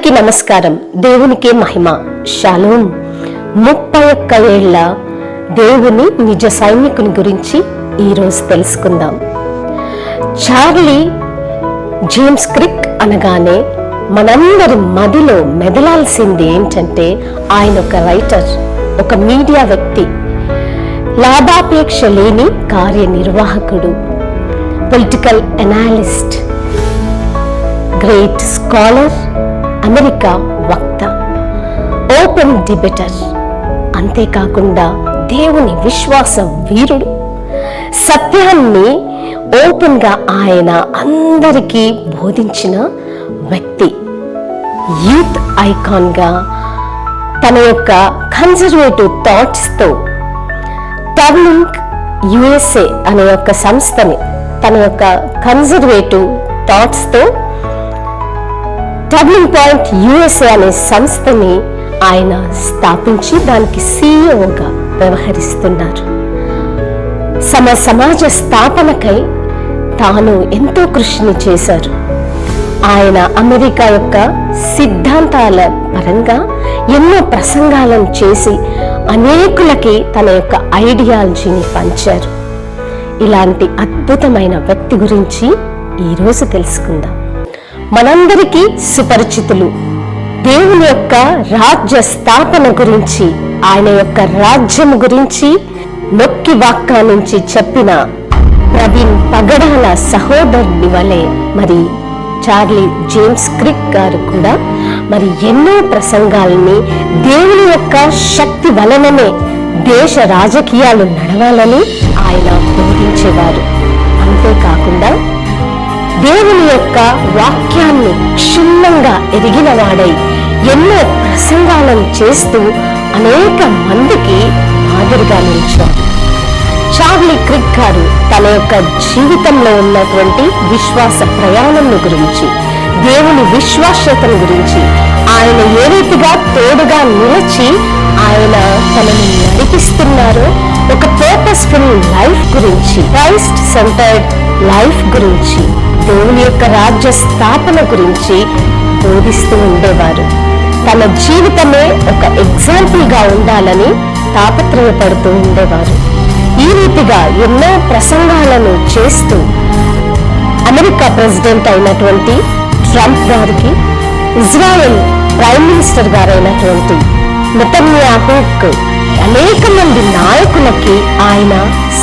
అందరికీ నమస్కారం. దేవునికి మహిమ. షాలోమ్. 31 ఏళ్ల దేవుని నిజ సైనికుని గురించి ఈరోజు తెలుసుకుందాం. చార్లీ జేమ్స్ క్రిక్ అనగానే మనందరి మదిలో మెదలాల్సింది ఏంటంటే ఆయన ఒక రైటర్, ఒక మీడియా వ్యక్తి, లాభాపేక్ష లేని కార్యనిర్వాహకుడు, political analyst, great scholar, America వక్త, ఓపెన్ డిబేటర్, అంతేకాకుండా దేవుని విశ్వాస వీరుడు. సత్యాన్ని ఓపెన్ గా ఆయన అందరికీ బోధించిన వ్యక్తి. యూత్ ఐకాన్ గా తన యొక్క కన్జర్వేటివ్ థాట్స్ తో టర్నింగ్ USA అనే యొక్క సంస్థని, తన యొక్క కన్జర్వేటివ్ థాట్స్ తో టర్నింగ్ పాయింట్ USA అనే సంస్థని ఆయన స్థాపించి దానికి CEOగా వ్యవహరిస్తున్నారు. సమాజ స్థాపనకై తాను ఎంతో కృషిని చేశారు. ఆయన అమెరికా యొక్క సిద్ధాంతాల పరంగా ఎన్నో ప్రసంగాలను చేసి అనేకులకి తన యొక్క ఐడియాలజీని పంచారు. ఇలాంటి అద్భుతమైన వ్యక్తి గురించి ఈరోజు తెలుసుకుందాం. మనందరికీ సుపరిచితులు. దేవుని యొక్క రాజ్య స్థాపన గురించి, ఆయన యొక్క రాజ్యం గురించి నొక్కి వాక్కా నుంచి చెప్పిన ప్రవీణ్ పగడాల సహోదరుని వలె మరి చార్లీ జేమ్స్ క్రిక్ గారు కూడా మరి ఎన్నో ప్రసంగాలని దేవుని యొక్క శక్తి వలననే దేశ రాజకీయాలు నడవాలని ఆయన బోధించేవారు. అంతేకాకుండా దేవుని యొక్క వాక్యాన్ని క్షుణ్ణంగా ఎరిగిన వాడై ఎన్నో ప్రసంగాలను చేస్తూ అనేక మందికి మాదిరిగా నిలిచారు. చార్లీ క్రిక్ గారు తన యొక్క జీవితంలో ఉన్నటువంటి విశ్వాస ప్రయాణం గురించి, దేవుని విశ్వాస్యతను గురించి, ఆయన ఏ రీతిగా తోడుగా నిలిచి ఆయన తనని నడిపిస్తున్నారో, ఒక పర్పస్ఫుల్ లైఫ్ గురించి, క్రైస్ట్ సెంటర్డ్ లైఫ్ గురించి, దేవుని యొక్క రాజ్య స్థాపన గురించి బోధిస్తూ ఉండేవారు. తన జీవితమే ఒక ఎగ్జాంపుల్ గా ఉండాలని తాపత్రయపడుతూ ఉండేవారు. ఈ రీతిగా ఎన్నో ప్రసంగాలను చేస్తూ అమెరికా ప్రెసిడెంట్ అయినటువంటి ట్రంప్ గారికి, ఇజ్రాయెల్ ప్రైమ్ మినిస్టర్ గారైనటువంటి నెతన్యాహుకు, అనేక మంది నాయకులకి ఆయన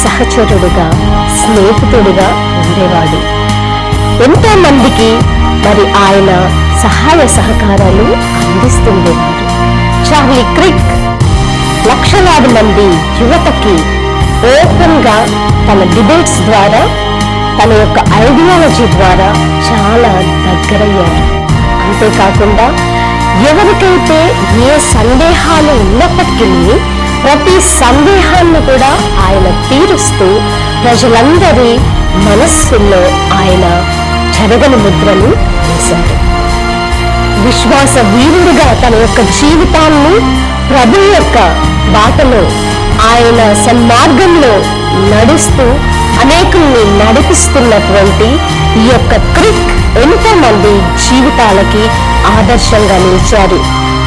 సహచరుడుగా, స్నేహితుడిగా ఉండేవాడు. ఎంతో మందికి మరి ఆయన సహాయ సహకారాలు అందిస్తుండేవారు. చార్లీ క్రిక్ లక్షలాది మంది యువతకి ఓపెన్ గా తన డిబేట్స్ ద్వారా, తన యొక్క ఐడియాలజీ ద్వారా చాలా దగ్గరయ్యారు. అంతేకాకుండా ఎవరికైతే ఏ సందేహాలు ఉన్నప్పటికీ ప్రతి సందేహాన్ని కూడా ఆయన తీరుస్తూ ప్రజలందరి మనస్సుల్లో ఆయన చెరగని ముద్రను వేశారు. విశ్వాస వీరుడుగా తన యొక్క జీవితాన్ని ప్రభు యొక్క బాటలో, ఆయన సన్మార్గంలో నడుస్తూ అనేకుల్ని నడిపిస్తున్నటువంటి ఈ యొక్క క్రిక్ ఎంతో మంది జీవితాలకి ఆదర్శంగా నిలిచారు.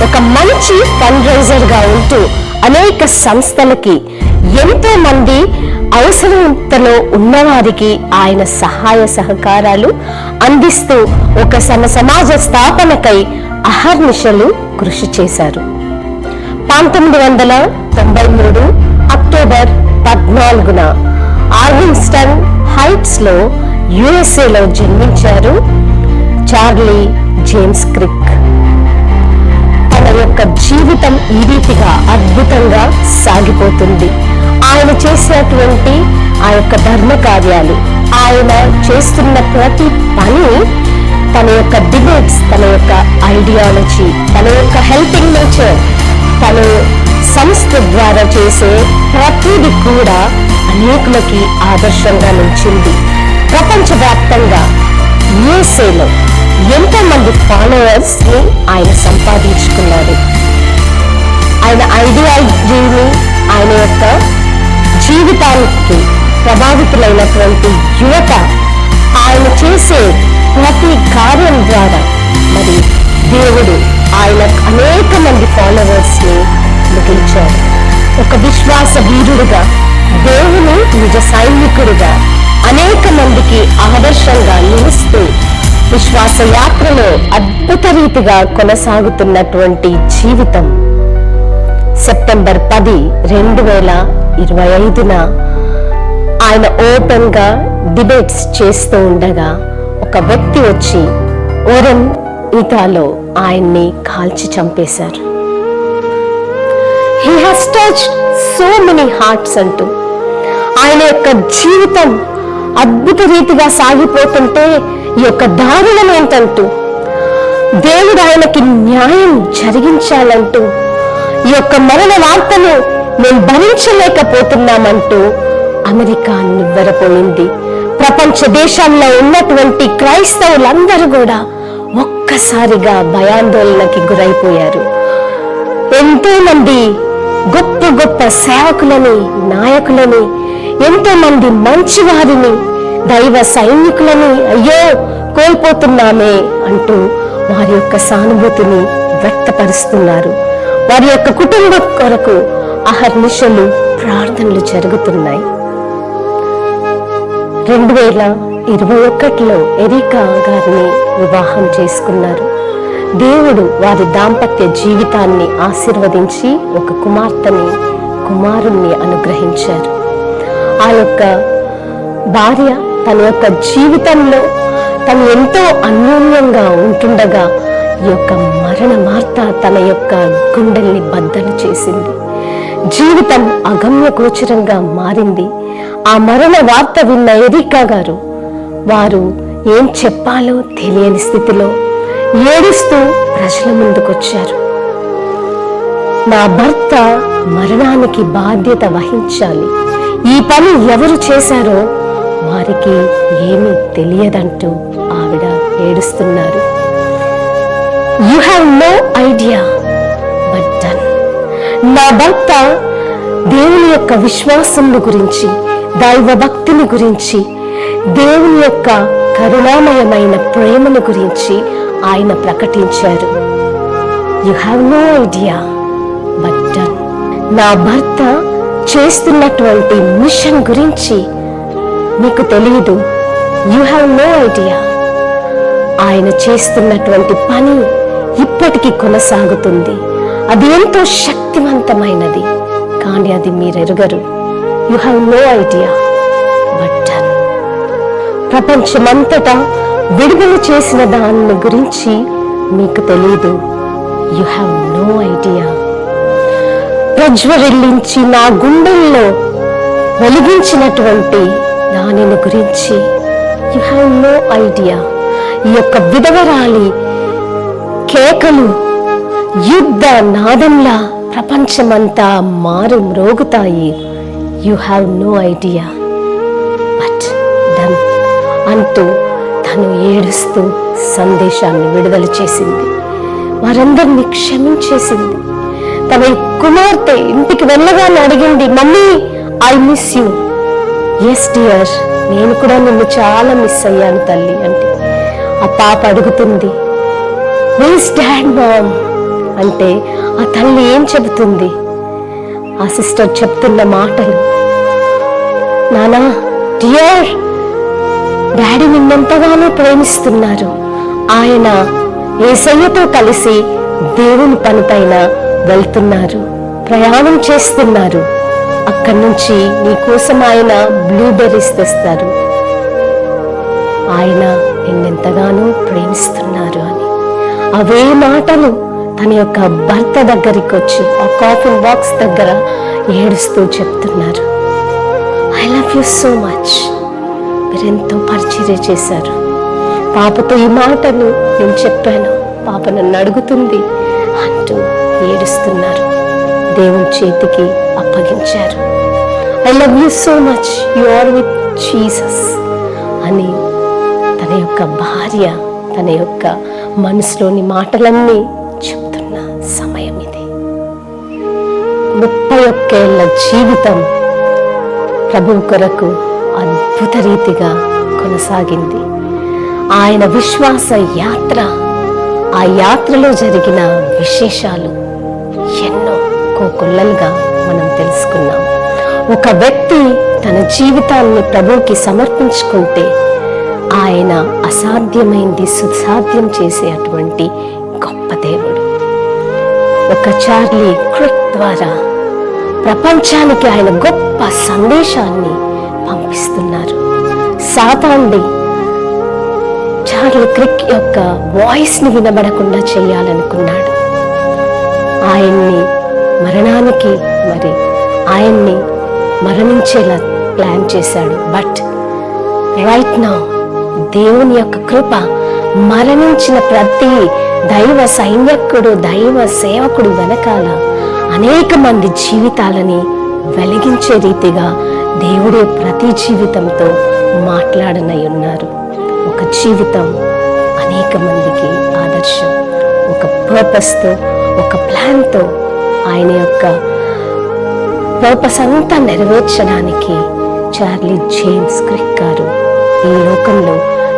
ఒక మంచి ఫండ్ రైజర్ గా ఉంటూ అనేక సంస్థలకి, ఎంతో మంది అవసరతలో ఉన్నవారికి ఆయన సహాయ సహకారాలు అందిస్తూ ఒక సమాజ స్థాపనకై అహర్నిశలు కృషి చేశారు. 1993 అక్టోబర్ 14న ఆర్వింగ్స్టన్ హైట్స్ లో USA లో జన్మించారు చార్లీ జేమ్స్ క్రిక్. తన యొక్క జీవితం ఈ రీతిగా అద్భుతంగా సాగిపోతుంది. ఆయన చేసినటువంటి ఆ యొక్క ధర్మ కార్యాలు, ఆయన చేస్తున్న ప్రతి పని, తన యొక్క డిబేట్స్, తన యొక్క ఐడియాలజీ, తన యొక్క హెల్పింగ్ నేచర్, తన సంస్థ ద్వారా చేసే ప్రతిది కూడా అనేకులకి ఆదర్శంగా నిలిచింది. ప్రపంచవ్యాప్తంగా USAలో ఎంతో మంది ఫాలోవర్స్ ని ఆయన సంపాదించుకున్నారు. ఆయన ఐడియాలజీని, ఆయన యొక్క జీవితానికి ప్రభావితులైనటువంటి యువత ఆయన చేసే ప్రతి కార్యం ద్వారా మరి దేవుడు ఒక విశ్వాస వీరుడుగా, దేవుని నిజ సైనికుడిగా, అనేక మందికి ఆదర్శంగా నిలుస్తూ విశ్వాస యాత్రలో అద్భుత రీతిగా కొనసాగుతున్నటువంటి జీవితం. సెప్టెంబర్ 10, 2025 ఆయన ఓపెన్ గా డిబేట్స్ చేస్తూ ఉండగా ఒక వ్యక్తి వచ్చి ఓరెన్ ఈతాలో ఆయన్ని కాల్చి చంపేశారు. He has touched so many hearts అంటూ ఆయన యొక్క జీవితం అద్భుత రీతిగా సాగిపోతుంటే ఈ యొక్క దారుణం ఏంటంటూ దేవుడు ఆయనకి న్యాయం జరిగించాలంటూ ఈ యొక్క మరణ వార్తను మేము భరించలేకపోతున్నామంటూ అమెరికా నివ్వెరపోయింది. ప్రపంచ దేశాల్లో ఉన్నటువంటి క్రైస్తవులందరూ కూడా ఒక్కసారిగా భయాందోళనకి గురైపోయారు. ఎంతో మంది గొప్ప గొప్ప సేవకులని, నాయకులని, ఎంతో మంది మంచివారిని, దైవ సైనికులని అయ్యో కోల్పోతున్నామే అంటూ వారి యొక్క సానుభూతిని వ్యక్తపరుస్తున్నారు. వారి యొక్క కుటుంబం కొరకు అహర్నిశలు ప్రార్థనలు జరుగుతున్నాయి. 2021లో ఎరికా గారిని వివాహం చేసుకున్నారు. దేవుడు వారి దాంపత్య జీవితాన్ని ఆశీర్వదించి ఒక కుమారుణ్ణి అనుగ్రహించారు. ఆ యొక్క భార్య తన యొక్క జీవితంలో తను ఎంతో అన్యోన్యంగా ఉంటుండగా ఈ యొక్క మరణ వార్త తన యొక్క గుండెల్ని బద్దలు చేసింది. జీవితం అగమ్య గోచరంగా మారింది. ఆ మరణ వార్త విన్న ఎరికా గారు వారు ఏం చెప్పాలో తెలియని స్థితిలో ఏడుస్తూ ప్రజల ముందుకొచ్చారు. నా భర్త మరణానికి బాధ్యత వహించాలి, ఈ పని ఎవరు చేశారో వారికి ఏమీ తెలియదంటూ ఆవిడ ఏడుస్తున్నారు. You have no idea but done. నా భర్త దేవుని యొక్క విశ్వాసం గురించి, దైవ భక్తిని గురించి, దేవుని యొక్క కరుణామయమైన ప్రేమను గురించి ఆయన ప్రకటించారు. You have no idea but done. నా భర్త చేస్తున్నటువంటి మిషన్ గురించి మీకు తెలియదు. You have no idea. ఆయన చేస్తున్నటువంటి పని ఇప్పటికీ కొనసాగుతుంది. అది ఎంతో శక్తివంతమైనది, కానీ అది మీరెరుగరు. You have no idea but done. ప్రపంచమంతటా విడుదల చేసిన దాని గురించి మీకు తెలియదు. You have no idea. ప్రజ్వరిల్లించి నా గుండెల్లో వెలిగించినటువంటి దానిని గురించి యు హ్యావ్ నో ఐడియా. ఈ యొక్క విధవరాలి కేకలు యుద్ధ నాదంలా ప్రపంచమంతా మారు మ్రోగుతాయి. You have no idea but done అంటూ తను ఏడుస్తూ సందేశాన్ని విడుదల చేసింది. వారందరినీ క్షమించేసింది. తన కుమార్తె ఇంటికి వెళ్ళగానే అడిగింది, mummy I miss you. Yes dear, నేను కూడా నిన్ను చాలా మిస్ అయ్యాను తల్లి అంటే ఆ పాప అడుగుతుంది, వేర్ డాడ్ మామ్ అంటే ఆ తల్లి ఏం చెబుతుంది? ఆ సిస్టర్ చెప్తున్న మాటలు, నానా డియర్, డాడీ నిన్నెంతగానో ప్రేమిస్తున్నారు. ఆయన యేసయ్యతో కలిసి దేవుని పనిపైన వెళ్తున్నారు, ప్రయాణం చేస్తున్నారు. అక్కడి నుంచి నీ కోసం ఆయన బ్లూబెర్రీస్ తెస్తారు. ఆయన నిన్నెంతగానో ప్రేమిస్తున్నారు అని అవే మాటలు తన యొక్క భర్త దగ్గరికి వచ్చి ఆ కాఫిన్ బాక్స్ దగ్గర ఏడుస్తూ చెప్తున్నారు. I love you so much. మీరెంతో పరిచర్య చేశారు. పాపతో ఈ మాటలు నేను చెప్పాను, పాప నన్ను అడుగుతుంది అంటూ ఏడుస్తున్నారు. దేవుని చేతికి అప్పగించారు. I love you so much, you are with Jesus అని తన యొక్క భార్య తన యొక్క మనసులోని మాటలన్నీ చెప్తున్న సమయం ఇది. 31 ఏళ్ల జీవితం ప్రభువు కొరకు అద్భుత రీతిగా కొనసాగింది. ఆయన విశ్వాస యాత్ర, ఆ యాత్రలో జరిగిన విశేషాలు ఎన్నో కోకొల్లలుగా మనం తెలుసుకున్నాం. ఒక వ్యక్తి తన జీవితాన్ని ప్రభువుకి సమర్పించుకుంటే ఆయన అసాధ్యమైంది సుసాధ్యం చేసే అటువంటి గొప్ప దేవుడు. ఒక చార్లీ క్రిక్ ద్వారా ప్రపంచానికి ఆయన గొప్ప సందేశాన్ని పంపిస్తున్నారు. సాతానుడి చార్లీ క్రిక్ యొక్క వాయిస్ని వినబడకుండా చేయాలనుకున్నాడు. ఆయన్ని మరణానికి ఆయన్ని మరణించేలా ప్లాన్ చేశాడు. బట్ రైట్ నౌ దేవుని యొక్క కృప మరణించిన ప్రతి దైవ సైన్యకుడు, దైవ సేవకుడు వెనకాల అనేక మంది జీవితాలని వెలిగించే రీతిగా దేవుడే ప్రతి జీవితంతో మాట్లాడనై ఉన్నారు. ఒక జీవితం అనేక మందికి ఆదర్శం. ఒక పర్పస్తో, ఒక ప్లాన్తో ఆయన యొక్క పర్పస్ అంతా నెరవేర్చడానికి చార్లీ జేమ్స్ క్రిక్ గారు ఈ లోకంలో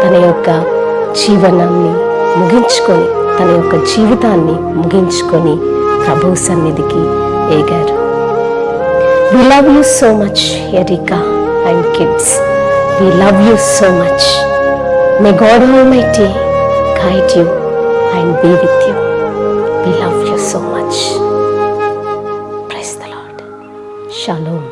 తన యొక్క జీవనాన్ని ముగించుకొని, తన యొక్క జీవితాన్ని ముగించుకొని ప్రభు సన్నిధికి ఏగారు. We love you so much, Erika and kids. We love you so much. May God Almighty guide you and be with you. We love you so much. Praise the Lord. Shalom.